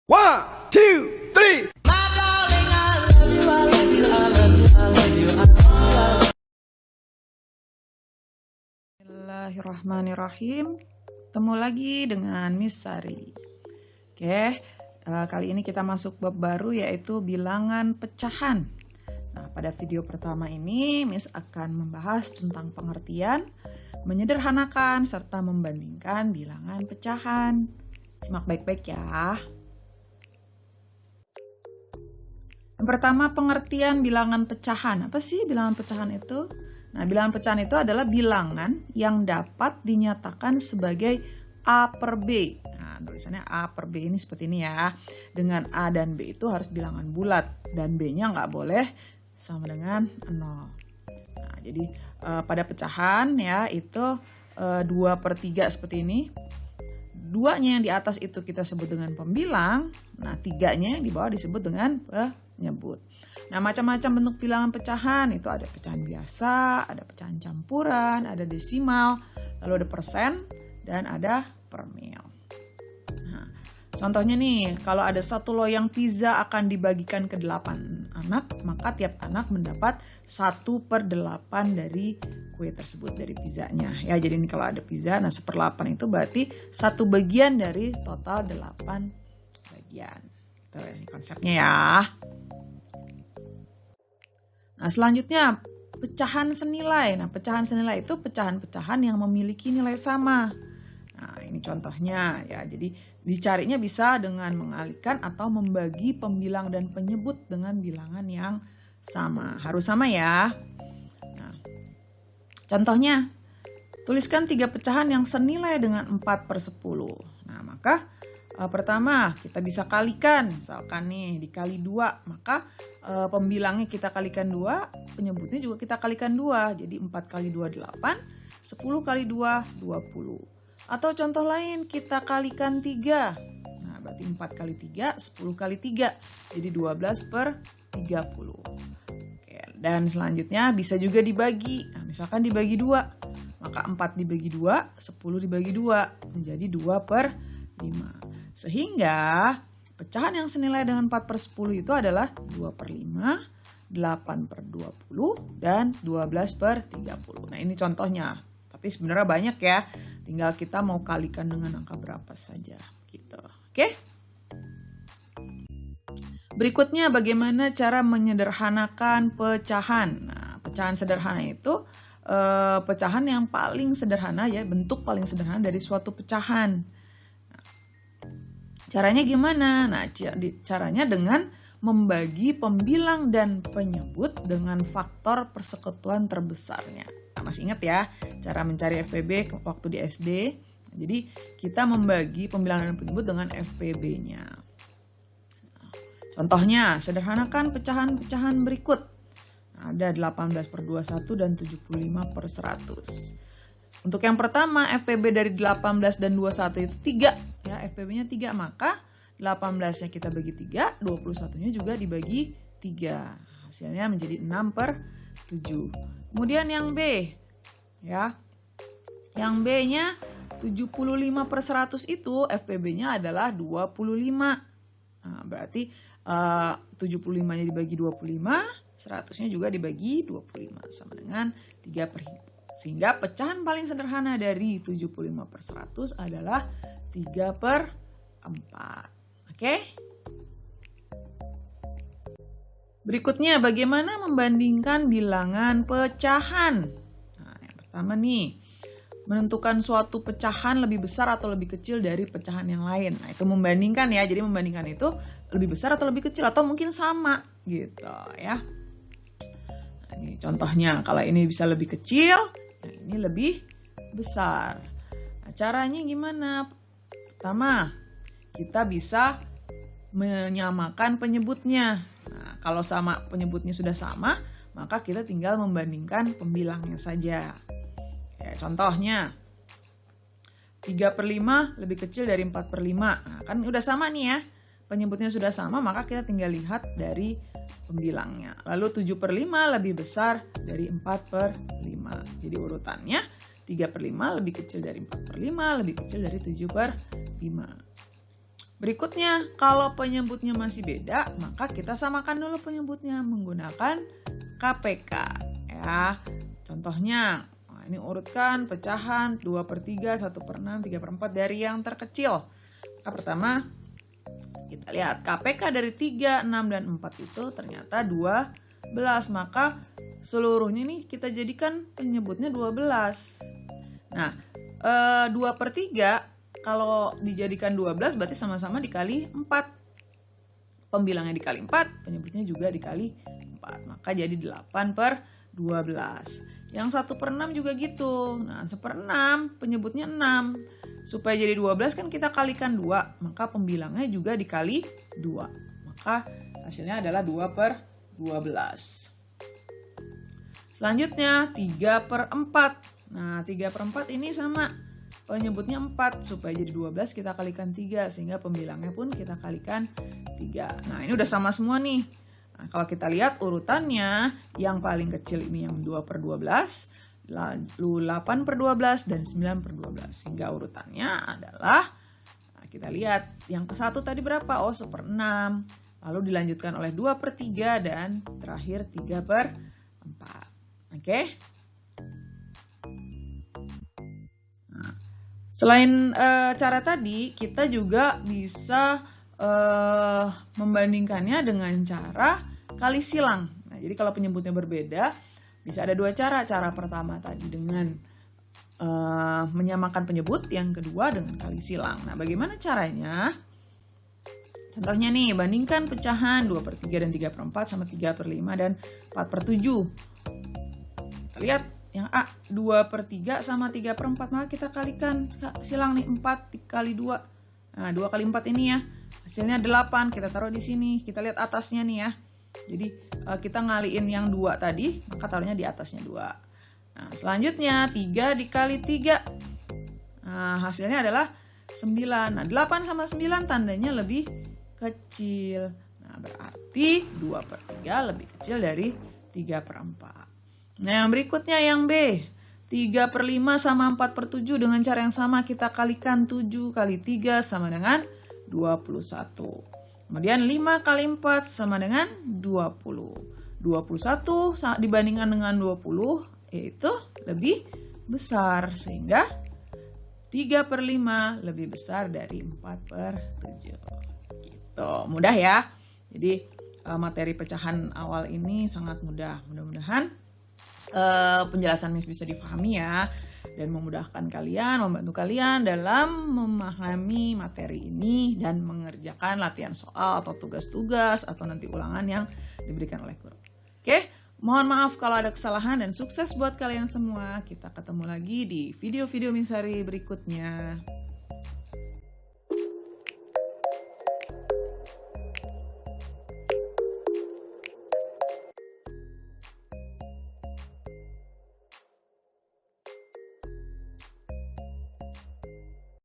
One, two, three. Bismillahirrahmanirrahim. Ketemu lagi dengan Miss Sari. Oke, kali ini kita masuk bab baru yaitu bilangan pecahan. Nah, pada video pertama ini Miss akan membahas tentang pengertian, menyederhanakan, serta membandingkan bilangan pecahan. Simak baik-baik ya. Yang pertama, pengertian bilangan pecahan. Apa sih bilangan pecahan itu? Nah, bilangan pecahan itu adalah bilangan yang dapat dinyatakan sebagai A per B. Nah, tulisannya A per B ini seperti ini ya. Dengan A dan B itu harus bilangan bulat. Dan B-nya nggak boleh sama dengan 0. Nah, jadi pada pecahan ya itu 2/3 seperti ini. 2-nya yang di atas itu kita sebut dengan pembilang. Nah, 3-nya yang di bawah disebut dengan penyebut. Nah, macam-macam bentuk bilangan pecahan itu ada pecahan biasa, ada pecahan campuran, ada desimal, lalu ada persen, dan ada per mil. Nah, contohnya nih, kalau ada satu loyang pizza akan dibagikan ke 8 anak, maka tiap anak mendapat 1/8 dari kue tersebut, dari pizzanya. Ya, jadi ini kalau ada pizza, nah 1/8 itu berarti 1 bagian dari total 8 bagian. Itu ini konsepnya ya. Nah, selanjutnya pecahan senilai. Nah, pecahan senilai itu pecahan-pecahan yang memiliki nilai sama. Nah, ini contohnya ya. Jadi dicarinya bisa dengan mengalihkan atau membagi pembilang dan penyebut dengan bilangan yang sama. Harus sama ya. Nah, contohnya, tuliskan 3 pecahan yang senilai dengan 4/10. Nah, maka pertama kita bisa kalikan, misalkan nih dikali 2, maka pembilangnya kita kalikan 2, penyebutnya juga kita kalikan 2, jadi 4 kali 2 8, 10 kali 2 20. Atau contoh lain kita kalikan 3, nah berarti 4 kali 3, 10 kali 3, jadi 12/30. Oke, dan selanjutnya bisa juga dibagi, nah, misalkan dibagi 2, maka 4 dibagi 2, 10 dibagi 2, menjadi 2/5. Sehingga pecahan yang senilai dengan 4/10 itu adalah 2/5, 8/20, dan 12/30. Nah, ini contohnya. Tapi sebenarnya banyak ya. Tinggal kita mau kalikan dengan angka berapa saja. Gitu. Oke? Berikutnya bagaimana cara menyederhanakan pecahan. Nah, pecahan sederhana itu pecahan yang paling sederhana ya, bentuk paling sederhana dari suatu pecahan. Caranya gimana? Nah, caranya dengan membagi pembilang dan penyebut dengan faktor persekutuan terbesarnya. Nah, masih ingat ya, cara mencari FPB waktu di SD? Nah, jadi, kita membagi pembilang dan penyebut dengan FPB-nya. Nah, contohnya, sederhanakan pecahan-pecahan berikut. Nah, ada 18/21 dan 75/100. Untuk yang pertama, FPB dari 18 dan 21 itu 3. Ya, FPB-nya 3, maka 18-nya kita bagi 3, 21-nya juga dibagi 3. Hasilnya menjadi 6/7. Kemudian yang B, ya. Yang B-nya 75/100 itu FPB-nya adalah 25. Nah, berarti 75-nya dibagi 25, 100-nya juga dibagi 25, sama dengan 3/5. Sehingga pecahan paling sederhana dari 75/100 adalah 3/4. Oke? Berikutnya, bagaimana membandingkan bilangan pecahan? Nah, yang pertama nih, menentukan suatu pecahan lebih besar atau lebih kecil dari pecahan yang lain. Nah, itu membandingkan ya. Jadi membandingkan itu lebih besar atau lebih kecil atau mungkin sama gitu ya. Nah, ini contohnya, kalau ini bisa lebih kecil, ini lebih besar. Nah, caranya gimana? Pertama, kita bisa menyamakan penyebutnya. Nah, kalau sama penyebutnya sudah sama, maka kita tinggal membandingkan pembilangnya saja. Ya, contohnya, 3/5 lebih kecil dari 4/5. Nah, kan udah sama nih ya. Penyebutnya sudah sama, maka kita tinggal lihat dari pembilangnya. Lalu 7/5 lebih besar dari 4/5. Jadi urutannya 3/5 lebih kecil dari 4/5, lebih kecil dari 7/5. Berikutnya, kalau penyebutnya masih beda, maka kita samakan dulu penyebutnya menggunakan KPK. Ya, contohnya, nah ini urutkan pecahan 2/3, 1/6, 3/4 dari yang terkecil. Maka pertama, kita lihat KPK dari 3, 6, dan 4 itu ternyata 12. Maka seluruhnya nih kita jadikan penyebutnya 12. Nah, 2/3 kalau dijadikan 12 berarti sama-sama dikali 4. Pembilangnya dikali 4, penyebutnya juga dikali 4. Maka jadi 8/12. Yang 1/6 juga gitu. Nah, 1/6 penyebutnya 6. Supaya jadi 12 kan kita kalikan 2. Maka pembilangnya juga dikali 2. Maka hasilnya adalah 2/12. Selanjutnya 3/4. Nah, 3/4 ini sama. Penyebutnya 4, supaya jadi 12 kita kalikan 3, sehingga pembilangnya pun kita kalikan 3. Nah, ini udah sama semua nih. Nah, kalau kita lihat urutannya, yang paling kecil ini yang 2/12, lalu 8/12, dan 9/12. Sehingga urutannya adalah, nah kita lihat, yang ke-1 tadi berapa? Oh, 1/6. Lalu dilanjutkan oleh 2/3, dan terakhir 3/4. Oke? Selain cara tadi, kita juga bisa membandingkannya dengan cara kali silang. Nah, jadi kalau penyebutnya berbeda, bisa ada dua cara. Cara pertama tadi dengan menyamakan penyebut, yang kedua dengan kali silang. Nah, bagaimana caranya? Contohnya nih, bandingkan pecahan 2/3 dan 3/4 sama 3/5 dan 4/7. Kita lihat. Yang A, 2/3 sama 3/4, maka kita kalikan silang nih, 4 kali 2. Nah, 2 kali 4 ini ya, hasilnya 8, kita taruh di sini. Kita lihat atasnya nih ya. Jadi kita ngaliin yang 2 tadi, maka taruhnya di atasnya 2. Nah, selanjutnya 3 dikali 3. Nah, hasilnya adalah 9. Nah, 8 sama 9 tandanya lebih kecil. Nah, berarti 2/3 lebih kecil dari 3/4. Nah, yang berikutnya yang B. 3/5 sama 4/7 dengan cara yang sama kita kalikan 7 kali 3 sama dengan 21. Kemudian 5 kali 4 sama dengan 20. 21 dibandingkan dengan 20 yaitu lebih besar, sehingga 3/5 lebih besar dari 4/7. Gitu. Mudah ya. Jadi materi pecahan awal ini sangat mudah. Mudah-mudahan penjelasan Miss bisa difahami ya, dan memudahkan kalian, membantu kalian dalam memahami materi ini dan mengerjakan latihan soal atau tugas-tugas atau nanti ulangan yang diberikan oleh guru. Oke, mohon maaf kalau ada kesalahan dan sukses buat kalian semua. Kita ketemu lagi di video-video Miss Sari berikutnya.